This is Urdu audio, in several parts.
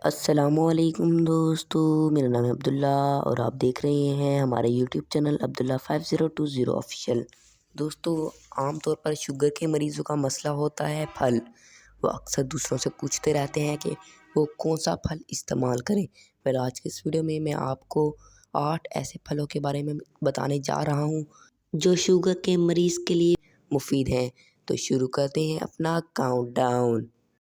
السلام علیکم دوستو، میرا نام ہے عبداللہ اور آپ دیکھ رہے ہیں ہمارے یوٹیوب چینل عبداللہ 5020 آفیشیل۔ دوستو، عام طور پر شوگر کے مریضوں کا مسئلہ ہوتا ہے پھل۔ وہ اکثر دوسروں سے پوچھتے رہتے ہیں کہ وہ کون سا پھل استعمال کریں۔ پھر آج کے اس ویڈیو میں آپ کو 8 ایسے پھلوں کے بارے میں بتانے جا رہا ہوں جو شوگر کے مریض کے لیے مفید ہیں۔ تو شروع کرتے ہیں اپنا کاؤنٹ ڈاؤن۔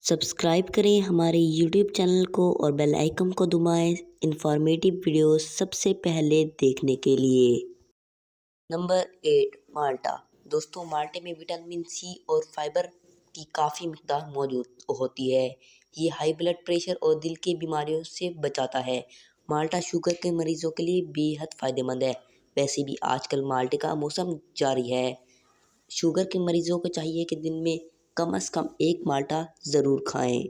سبسکرائب کریں ہمارے یوٹیوب چینل کو اور بیل آئیکن کو دبائیں انفارمیٹیو ویڈیوز سب سے پہلے دیکھنے کے لیے۔ نمبر 8، مالٹا۔ دوستو، مالٹے میں وٹامن سی اور فائبر کی کافی مقدار موجود ہوتی ہے۔ یہ ہائی بلڈ پریشر اور دل کی بیماریوں سے بچاتا ہے۔ مالٹا شوگر کے مریضوں کے لیے بے حد فائدہ مند ہے۔ ویسے بھی آج کل مالٹے کا موسم جاری ہے۔ شوگر کے مریضوں کو چاہیے کہ دن میں کم از کم 1 مالٹا ضرور کھائیں۔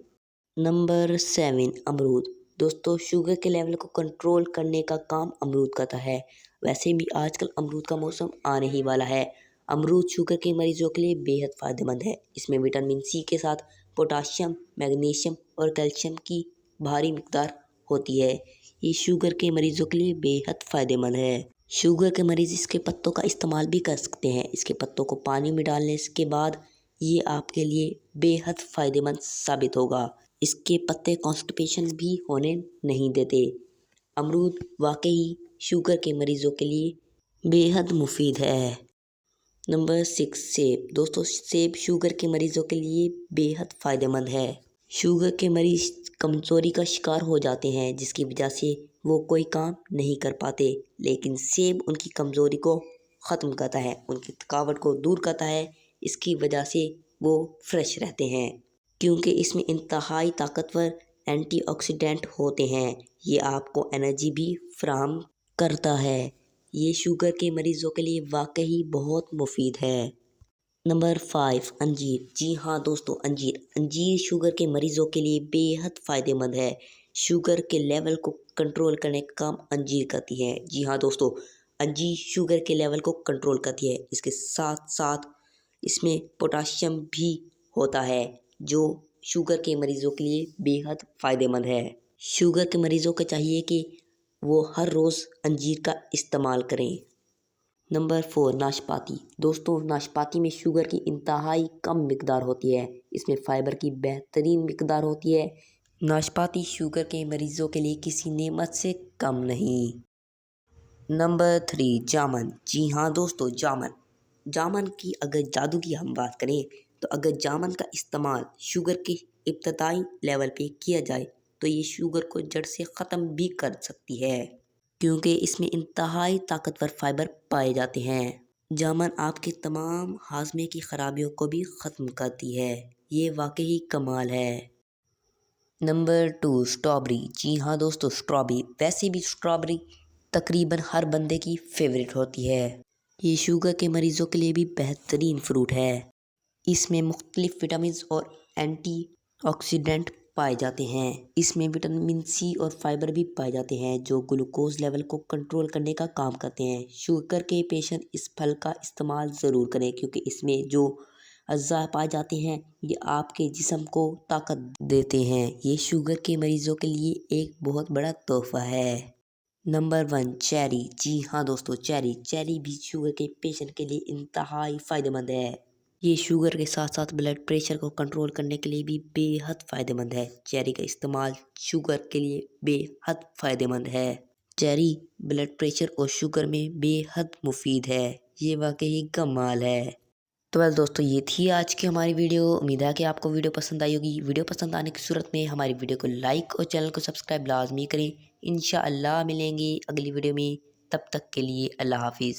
نمبر 7، امرود۔ دوستو، شوگر کے لیول کو کنٹرول کرنے کا کام امرود کرتا ہے۔ ویسے بھی آج کل امرود کا موسم آنے ہی والا ہے۔ امرود شوگر کے مریضوں کے لیے بے حد فائدہ مند ہے۔ اس میں وٹامن سی کے ساتھ پوٹاشیم، میگنیشیم اور کیلشیم کی بھاری مقدار ہوتی ہے۔ یہ شوگر کے مریضوں کے لیے بے حد فائدہ مند ہے۔ شوگر کے مریض اس کے پتوں کا استعمال بھی کر سکتے ہیں۔ اس کے پتوں کو پانی میں ڈالنے کے بعد یہ آپ کے لیے بے حد فائدہ مند ثابت ہوگا۔ اس کے پتے کانسٹیپیشن بھی ہونے نہیں دیتے۔ امرود واقعی شوگر کے مریضوں کے لیے بے حد مفید ہے۔ نمبر 6، سیب۔ دوستو، سیب شوگر کے مریضوں کے لیے بے حد فائدہ مند ہے۔ شوگر کے مریض کمزوری کا شکار ہو جاتے ہیں جس کی وجہ سے وہ کوئی کام نہیں کر پاتے، لیکن سیب ان کی کمزوری کو ختم کرتا ہے، ان کی تھکاوٹ کو دور کرتا ہے۔ اس کی وجہ سے وہ فریش رہتے ہیں کیونکہ اس میں انتہائی طاقتور اینٹی آکسیڈنٹ ہوتے ہیں۔ یہ آپ کو انرجی بھی فراہم کرتا ہے۔ یہ شوگر کے مریضوں کے لیے واقعی بہت مفید ہے۔ نمبر 5، انجیر۔ جی ہاں دوستو، انجیر شوگر کے مریضوں کے لیے بے حد فائدہ مند ہے۔ شوگر کے لیول کو کنٹرول کرنے کا کام انجیر کرتی ہے۔ جی ہاں دوستو، انجیر شوگر کے لیول کو کنٹرول کرتی ہے۔ اس کے ساتھ ساتھ اس میں پوٹاشیم بھی ہوتا ہے جو شوگر کے مریضوں کے لیے بے حد فائدہ مند ہے۔ شوگر کے مریضوں کو چاہیے کہ وہ ہر روز انجیر کا استعمال کریں۔ نمبر 4، ناشپاتی۔ دوستو، ناشپاتی میں شوگر کی انتہائی کم مقدار ہوتی ہے۔ اس میں فائبر کی بہترین مقدار ہوتی ہے۔ ناشپاتی شوگر کے مریضوں کے لیے کسی نعمت سے کم نہیں۔ نمبر 3، جامن۔ جی ہاں دوستو، جامن کی اگر جادو کی ہم بات کریں تو اگر جامن کا استعمال شوگر کے ابتدائی لیول پہ کیا جائے تو یہ شوگر کو جڑ سے ختم بھی کر سکتی ہے کیونکہ اس میں انتہائی طاقتور فائبر پائے جاتے ہیں۔ جامن آپ کے تمام ہاضمے کی خرابیوں کو بھی ختم کرتی ہے۔ یہ واقعی کمال ہے۔ Number 2، strawberry. جی ہاں دوستو، اسٹرابیری۔ ویسے بھی اسٹرابیری تقریباً ہر بندے کی فیوریٹ ہوتی ہے۔ یہ شوگر کے مریضوں کے لیے بھی بہترین فروٹ ہے۔ اس میں مختلف وٹامنز اور اینٹی آکسیڈنٹ پائے جاتے ہیں۔ اس میں وٹامن سی اور فائبر بھی پائے جاتے ہیں جو گلوکوز لیول کو کنٹرول کرنے کا کام کرتے ہیں۔ شوگر کے پیشنٹ اس پھل کا استعمال ضرور کریں کیونکہ اس میں جو اجزاء پائے جاتے ہیں یہ آپ کے جسم کو طاقت دیتے ہیں۔ یہ شوگر کے مریضوں کے لیے ایک بہت بڑا تحفہ ہے۔ Number 1، cherry. جی ہاں دوستو، چیری بھی شوگر کے پیشنٹ کے لیے انتہائی فائدہ مند ہے۔ یہ شوگر کے ساتھ ساتھ بلڈ پریشر کو کنٹرول کرنے کے لیے بھی بے حد فائدہ مند ہے۔ چیری کا استعمال شوگر کے لیے بے حد فائدہ مند ہے۔ چیری بلڈ پریشر اور شوگر میں بے حد مفید ہے۔ یہ واقعی کمال ہے۔ تو دوستو، یہ تھی آج کی ہماری ویڈیو۔ امید ہے کہ آپ کو ویڈیو پسند آئی ہوگی۔ ویڈیو پسند آنے کی صورت میں ہماری ویڈیو کو لائک اور چینل کو سبسکرائب لازمی کریں۔ انشاءاللہ ملیں گے اگلی ویڈیو میں، تب تک کے لیے اللہ حافظ۔